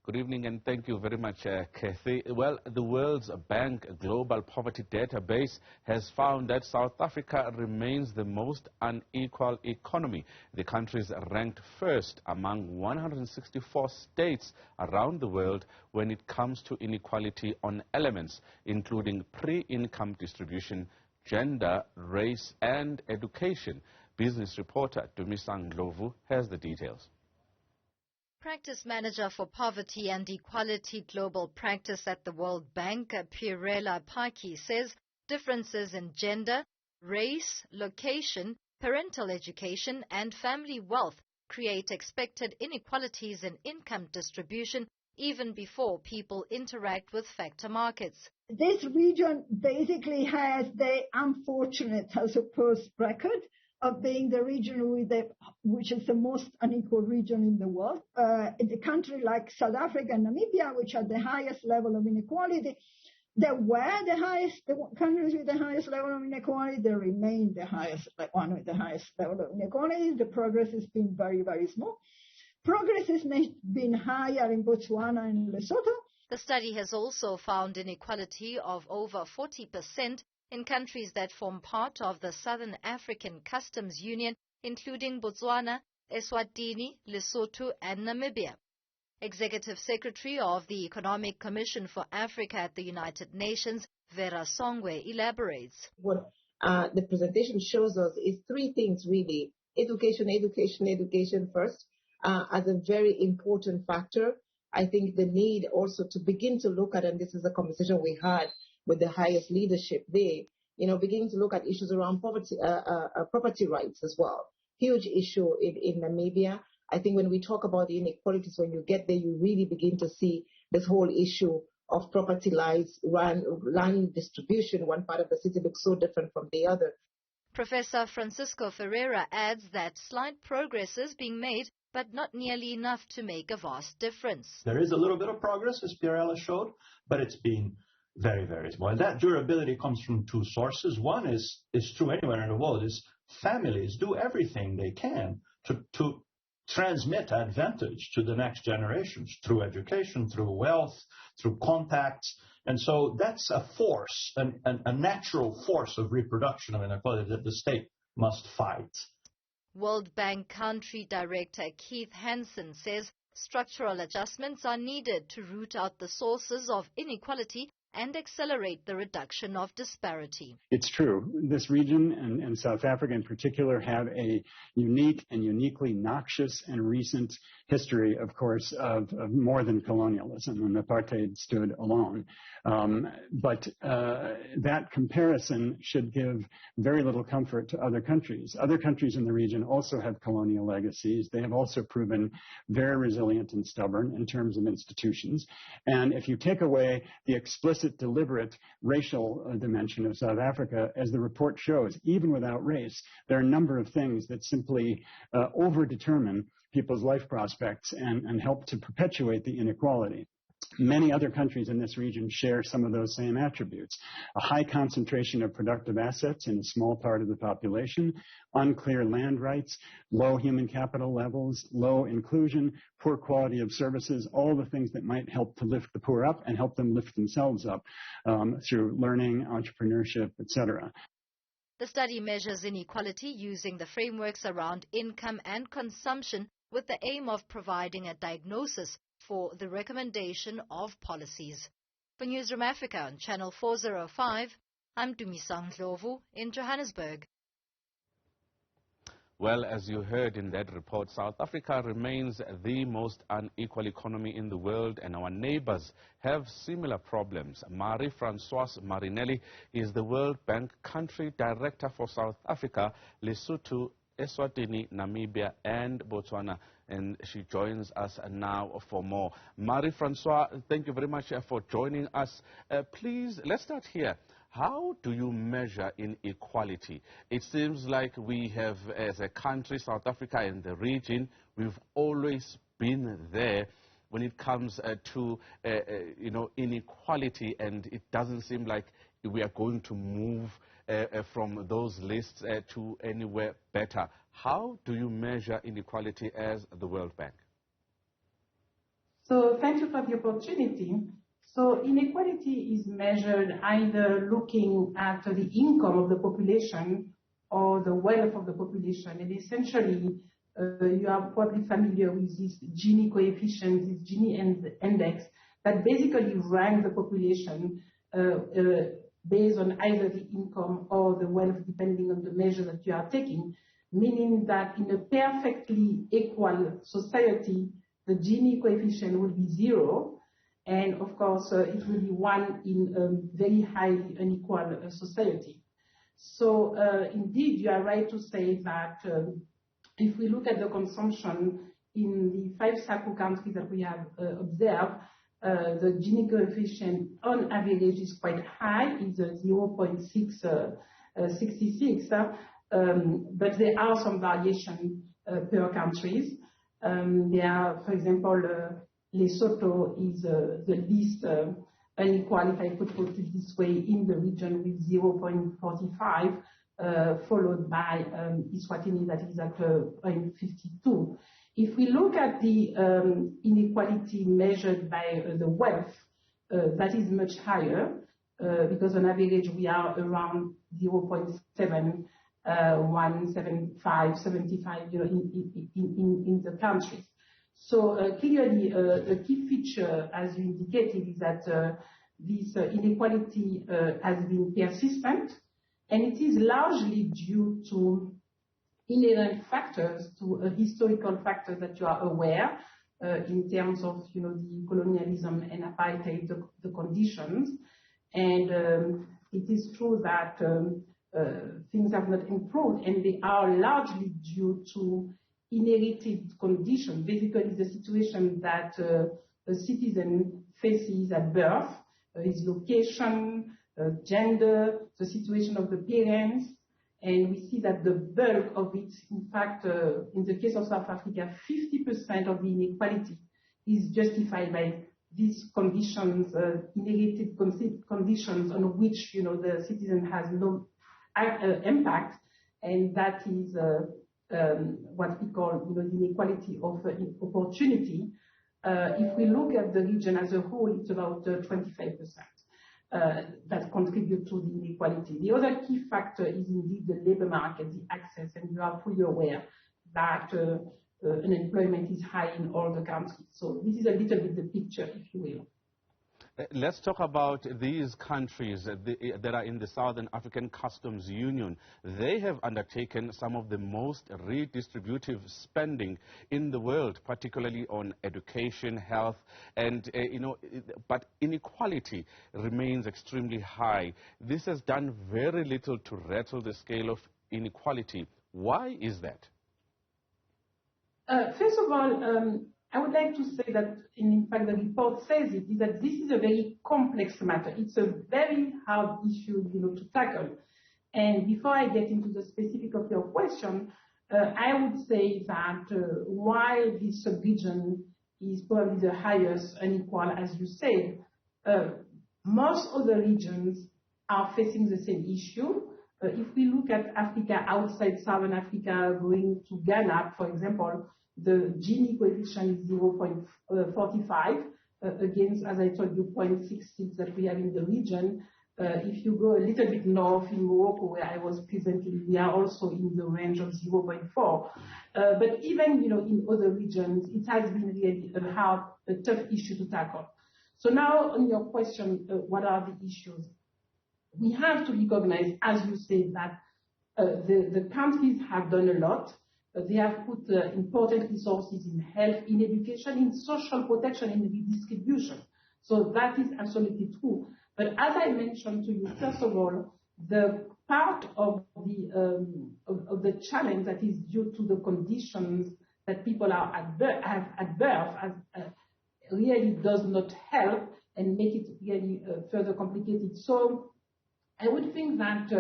Good evening and thank you very much, Kathy. Well, the World Bank Global Poverty Database has found that South Africa remains the most unequal economy. The country is ranked first among 164 states around the world when it comes to inequality on elements, including pre-income distribution, gender, race and education. Business reporter Dumisang Ndlovu has the details. Practice Manager for Poverty and Equality Global Practice at the World Bank, Pirela Paki, says differences in gender, race, location, parental education and family wealth create expected inequalities in income distribution even before people interact with factor markets. This region basically has the unfortunate, I suppose, record of being the region which is the most unequal region in the world. In a country like South Africa and Namibia, which are the highest level of inequality, they were the countries with the highest level of inequality. They remain one with the highest level of inequality. The progress has been very, very small. Progress has been higher in Botswana and Lesotho. The study has also found inequality of over 40% in countries that form part of the Southern African Customs Union, including Botswana, Eswatini, Lesotho and Namibia. Executive Secretary of the Economic Commission for Africa at the United Nations, Vera Songwe, elaborates. What the presentation shows us is three things really. Education, education, education first, as a very important factor. I think the need also to begin to look at, and this is a conversation we had with the highest leadership there, beginning to look at issues around property rights as well. Huge issue in Namibia. I think when we talk about the inequalities, when you get there, you really begin to see this whole issue of property rights, land distribution. One part of the city looks so different from the other. Professor Francisco Ferreira adds that slight progress is being made, but not nearly enough to make a vast difference. There is a little bit of progress, as Pirela showed, but it's been very, very small. And that durability comes from two sources. One is true anywhere in the world, is families do everything they can to transmit advantage to the next generations through education, through wealth, through contacts. And so that's a force, a natural force of reproduction of inequality that the state must fight. World Bank Country Director Keith Hansen says structural adjustments are needed to root out the sources of inequality and accelerate the reduction of disparity. It's true. This region and South Africa in particular have a unique and uniquely noxious and recent history, of course, of more than colonialism, and apartheid stood alone. But that comparison should give very little comfort to other countries. Other countries in the region also have colonial legacies. They have also proven very resilient and stubborn in terms of institutions. And if you take away the explicit, deliberate racial dimension of South Africa, as the report shows, even without race, there are a number of things that simply overdetermine people's life prospects and help to perpetuate the inequality. Many other countries in this region share some of those same attributes. A high concentration of productive assets in a small part of the population, unclear land rights, low human capital levels, low inclusion, poor quality of services, all the things that might help to lift the poor up and help them lift themselves up through learning, entrepreneurship, etc. The study measures inequality using the frameworks around income and consumption with the aim of providing a diagnosis for the recommendation of policies. For Newzroom Afrika on Channel 405, I'm Dumisang Ndlovu in Johannesburg. Well, as you heard in that report, South Africa remains the most unequal economy in the world, and our neighbours have similar problems. Francoise Marie-Nelly is the World Bank Country Director for South Africa, Lesotho, Eswatini, Namibia and Botswana, and she joins us now for more. Francois, thank you very much for joining us. Please, let's start here. How do you measure inequality? It seems like we have, as a country, South Africa and the region, we've always been there when it comes to inequality, and it doesn't seem like we are going to move from those lists to anywhere better. How do you measure inequality as the World Bank? So thank you for the opportunity. So inequality is measured either looking at the income of the population or the wealth of the population. And essentially, you are probably familiar with this Gini coefficient, this Gini index, that basically ranks the population based on either the income or the wealth, depending on the measure that you are taking, meaning that in a perfectly equal society, the Gini coefficient will be 0, and of course, it will be 1 in a very highly unequal society. So indeed, you are right to say that if we look at the consumption in the 5 SACU countries that we have observed, the Gini coefficient on average is quite high, it's 0.666, but there are some variation per countries. There are, for example, Lesotho is the least unequal, if I could put it this way, in the region with 0.45, followed by Eswatini that is at 0.52. If we look at the inequality measured by the wealth, that is much higher because on average we are around 0.7, 175, 75 in the countries. So clearly a key feature, as you indicated, is that this inequality has been persistent, and it is largely due to inherent factors, to historical factors that you are aware in terms of the colonialism and apartheid, the conditions. And it is true that things have not improved, and they are largely due to inherited conditions, basically the situation that a citizen faces at birth, his location, gender, the situation of the parents, and we see that the bulk of it, in fact, in the case of South Africa, 50% of the inequality is justified by these conditions, inherited conditions on which the citizen has no impact, and that is what we call the inequality of opportunity. If we look at the region as a whole, it's about 25% that contribute to the inequality. The other key factor is indeed the labor market, the access, and you are fully aware that unemployment is high in all the countries. So this is a little bit the picture, if you will. Let's talk about these countries that are in the Southern African Customs Union. They have undertaken some of the most redistributive spending in the world, particularly on education, health, and, but inequality remains extremely high. This has done very little to rattle the scale of inequality. Why is that? First of all, I would like to say that, in fact, the report says it, is that this is a very complex matter. It's a very hard issue, to tackle. And before I get into the specific of your question, I would say that while this sub-region is probably the highest unequal, as you said, most other regions are facing the same issue. If we look at Africa outside Southern Africa, going to Ghana, for example, the Gini coefficient is 0.45 against, as I told you, 0.66 that we have in the region. If you go a little bit north in Morocco, where I was presently, we are also in the range of 0.4. But even in other regions, it has been really a tough issue to tackle. So now on your question, what are the issues? We have to recognize, as you say, that the countries have done a lot. They have put important resources in health, in education, in social protection, in redistribution. So that is absolutely true. But as I mentioned to you, first of all, the part of the challenge that is due to the conditions that people are at birth really does not help and make it really further complicated. So I would think that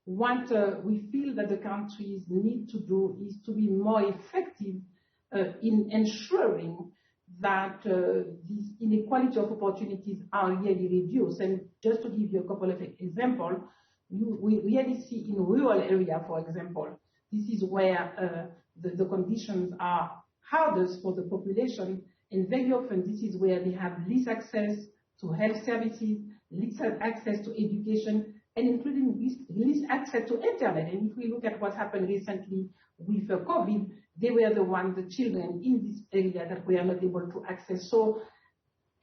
what we feel that the countries need to do is to be more effective in ensuring that this inequality of opportunities are really reduced. And just to give you a couple of examples, we really see in rural area, for example, this is where the conditions are hardest for the population, And very often this is where they have least access to health services, least access to education, and including least access to internet. And if we look at what happened recently with COVID, they were the children in this area that were not able to access. So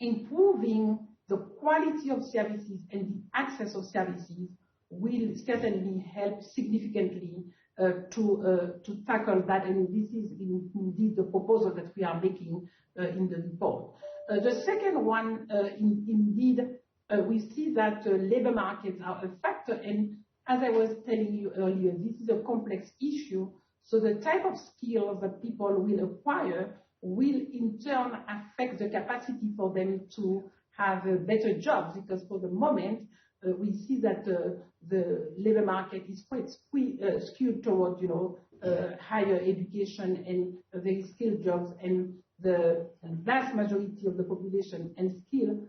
improving the quality of services and the access of services will certainly help significantly to tackle that, and this is indeed the proposal that we are making in the report. The second one, indeed, we see that labor markets are a factor, and as I was telling you earlier, this is a complex issue, so the type of skills that people will acquire will in turn affect the capacity for them to have better jobs, because for the moment, we see that the labor market is quite skewed towards, higher education and very skilled jobs, and the vast majority of the population and skill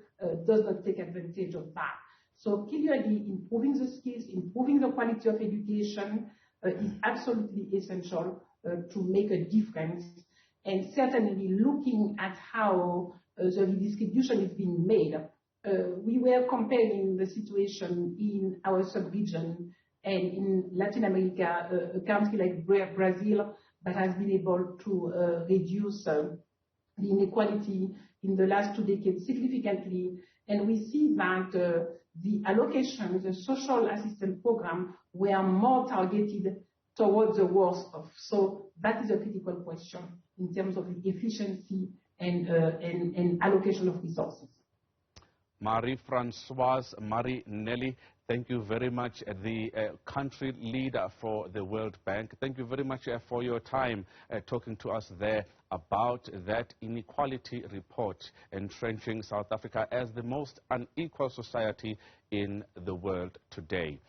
does not take advantage of that. So clearly, improving the skills, improving the quality of education is absolutely essential to make a difference, and certainly looking at how the redistribution is being made. We were comparing the situation in our sub-region and in Latin America, a country like Brazil that has been able to reduce the inequality in the last 2 decades significantly. And we see that the allocation, the social assistance program, were more targeted towards the worst off. So that is a critical question in terms of the efficiency and allocation of resources. Francoise Marie-Nelly, thank you very much, the country leader for the World Bank. Thank you very much for your time talking to us there about that inequality report, entrenching South Africa as the most unequal society in the world today.